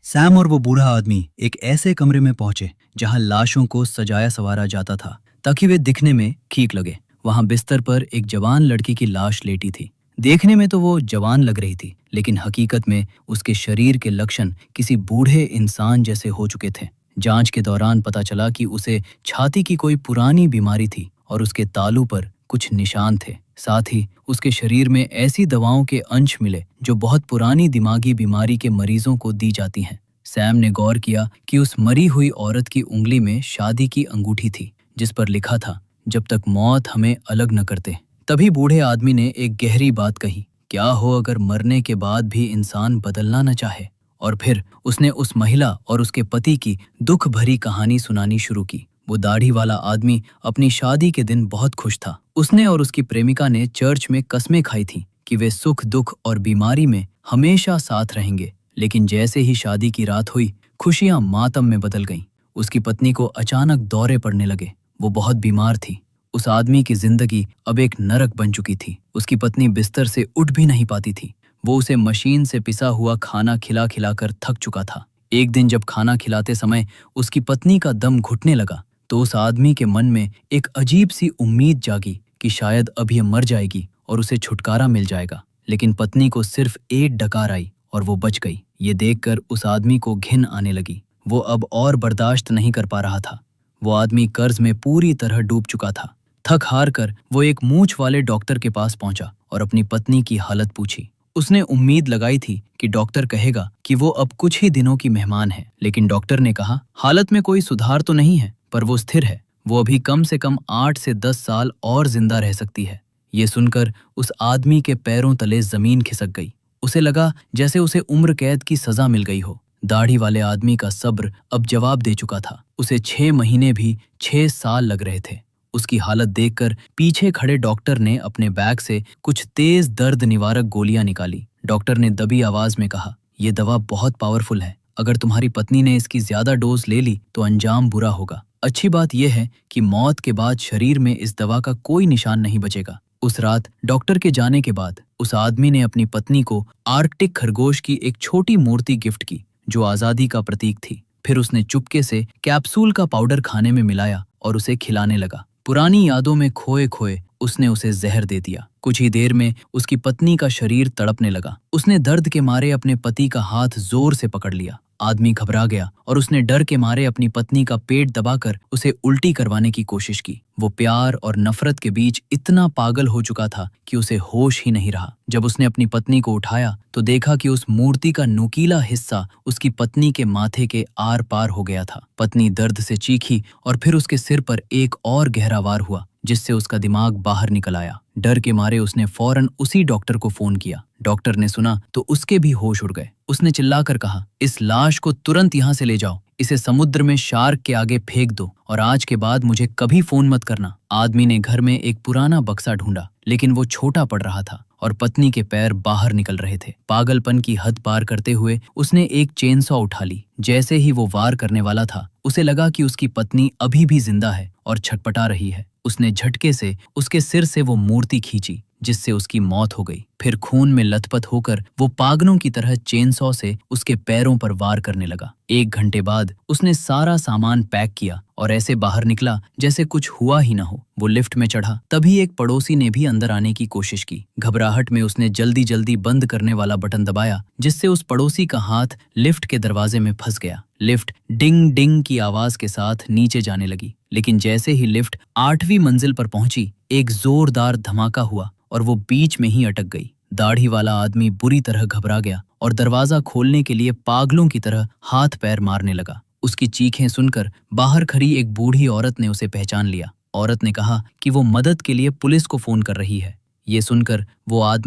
Sam और वो बूढ़ा आदमी एक ऐसे कमरे में पहुंचे जहां लाशों को सजाया संवारा जाता था ताकि वे दिखने में ठीक लगे। वहां बिस्तर पर एक जवान लड़की की लाश लेटी थी। देखने में तो वो जवान लग रही थी, लेकिन हकीकत में उसके शरीर के लक्षण किसी बूढ़े इंसान जैसे हो चुके थे। जांच के दौरान पता चला कि उसे छाती की कोई पुरानी बीमारी थी और उसके तालू पर कुछ निशान थे। साथ ही उसके शरीर में ऐसी दवाओं के अंश मिले जो बहुत पुरानी दिमागी बीमारी के मरीजों को दी जाती हैं। सैम ने गौर किया कि उस मरी हुई औरत की उंगली में शादी की अंगूठी थी, जिस पर लिखा था, जब तक मौत हमें अलग न करते। तभी बूढ़े आदमी ने एक गहरी बात कही, क्या हो अगर मरने के बाद भी इंसान बदलना न चाहे। और फिर उसने उस महिला और उसके पति की दुख भरी कहानी सुनानी शुरू की। वो दाढ़ी वाला आदमी अपनी शादी के दिन बहुत खुश था। उसने और उसकी प्रेमिका ने चर्च में कस्में खाई थीं कि वे सुख दुख और बीमारी में हमेशा साथ रहेंगे। लेकिन जैसे ही शादी की रात हुई, खुशियां मातम में बदल गईं। उसकी पत्नी को अचानक दौरे पड़ने लगे। वो बहुत बीमार थी। उस आदमी की जिंदगी अब एक नरक बन चुकी थी। उसकी पत्नी बिस्तर से उठ भी नहीं पाती थी। वो उसे मशीन से पिसा हुआ खाना खिला खिलाकर थक चुका था। एक दिन जब खाना खिलाते समय उसकी पत्नी का दम घुटने लगा, तो उस आदमी के मन में एक अजीब सी उम्मीद जागी कि शायद अब ये मर जाएगी और उसे छुटकारा मिल जाएगा। लेकिन पत्नी को सिर्फ एक डकार आई और वो बच गई। ये देखकर उस आदमी को घिन आने लगी। वो अब और बर्दाश्त नहीं कर पा रहा था। वो आदमी कर्ज में पूरी तरह डूब चुका था। थक हार कर वो एक मूंछ वाले डॉक्टर के पास पहुंचा और अपनी पत्नी की हालत पूछी। उसने उम्मीद लगाई थी कि डॉक्टर कहेगा कि वो अब कुछ ही दिनों की मेहमान है, लेकिन डॉक्टर ने कहा, हालत में कोई सुधार तो नहीं है, पर वो स्थिर है। वो अभी कम से कम 8 से 10 साल और जिंदा रह सकती है। ये सुनकर उस आदमी के पैरों तले जमीन खिसक गई। उसे लगा जैसे उसे उम्र कैद की सजा मिल गई हो। दाढ़ी वाले आदमी का सब्र अब जवाब दे चुका था। उसे 6 महीने भी 6 साल लग रहे थे। उसकी हालत देखकर पीछे खड़े डॉक्टर ने अपने बैग से कुछ तेज दर्द निवारक गोलियां निकाली। डॉक्टर ने दबी आवाज में कहा, यह दवा बहुत पावरफुल है। अगर तुम्हारी पत्नी ने इसकी ज्यादा डोज ले ली तो अंजाम बुरा होगा। अच्छी बात यह है कि मौत के बाद शरीर में इस दवा का कोई निशान नहीं बचेगा। उस रात डॉक्टर के जाने के बाद उस आदमी ने अपनी पत्नी को आर्कटिक खरगोश की एक छोटी मूर्ति गिफ्ट की, जो आजादी का प्रतीक थी। फिर उसने चुपके से कैप्सूल का पाउडर खाने में मिलाया और उसे खिलाने लगा। पुरानी यादों में खोए खोए उसने उसे जहर दे दिया। कुछ ही देर में उसकी पत्नी का शरीर तड़पने लगा। उसने दर्द के मारे अपने पति का हाथ जोर से पकड़ लिया। आदमी घबरा गया और उसने डर के मारे अपनी पत्नी का पेट दबाकर उसे उल्टी करवाने की कोशिश की। वो प्यार और नफरत के बीच इतना पागल हो चुका था कि उसे होश ही नहीं रहा। जब उसने अपनी पत्नी को उठाया तो देखा कि उस मूर्ति का नुकीला हिस्सा उसकी पत्नी के माथे के आर पार हो गया था। पत्नी दर्द से चीखी और फिर उसके सिर पर एक और गहरा वार हुआ, जिससे उसका दिमाग बाहर निकल आया। डर के मारे उसने फौरन उसी डॉक्टर को फोन किया। डॉक्टर ने सुना तो उसके भी होश उड़ गए। उसने चिल्लाकर कहा, इस लाश को तुरंत यहाँ से ले जाओ, इसे समुद्र में शार्क के आगे फेंक दो और आज के बाद मुझे कभी फोन मत करना। आदमी ने घर में एक पुराना बक्सा ढूंढा, लेकिन वो छोटा पड़ रहा था और पत्नी के पैर बाहर निकल रहे थे। पागलपन की हद पार करते हुए उसने एक चेनसॉ उठा ली। जैसे ही वो वार करने वाला था, उसे लगा कि उसकी पत्नी अभी भी जिंदा है और छटपटा रही है। उसने झटके से उसके सिर से वो मूर्ति खींची, जिससे उसकी मौत हो गई। फिर खून में लथपथ होकर वो पागलों की तरह चेनसॉ से उसके पैरों पर वार करने लगा। 1 घंटे बाद उसने सारा सामान पैक किया और ऐसे बाहर निकला जैसे कुछ हुआ ही न हो। वो लिफ्ट में चढ़ा, तभी एक पड़ोसी ने भी अंदर आने की कोशिश की। घबराहट में उसने जल्दी जल्दी बंद करने वाला बटन दबाया, जिससे उस पड़ोसी का हाथ लिफ्ट के दरवाजे में फंस गया। लिफ्ट डिंग डिंग की आवाज के साथ नीचे जाने लगी, लेकिन जैसे ही लिफ्ट 8वीं मंजिल पर पहुंची, एक जोरदार धमाका हुआ और वो बीच में ही अटक गई। दाढ़ी वाला आदमी बुरी तरह घबरा गया और दरवाजा खोलने के लिए पागलों की तरह हाथ पैर मारने लगा। उसकी चीखें सुनकर बाहर खड़ी एक बूढ़ी औरत ने उसे पहचान लिया। औरत ने कहा कि वो मदद के लिए पुलिस को फोन कर रही है। ये सुनकर वो आदमी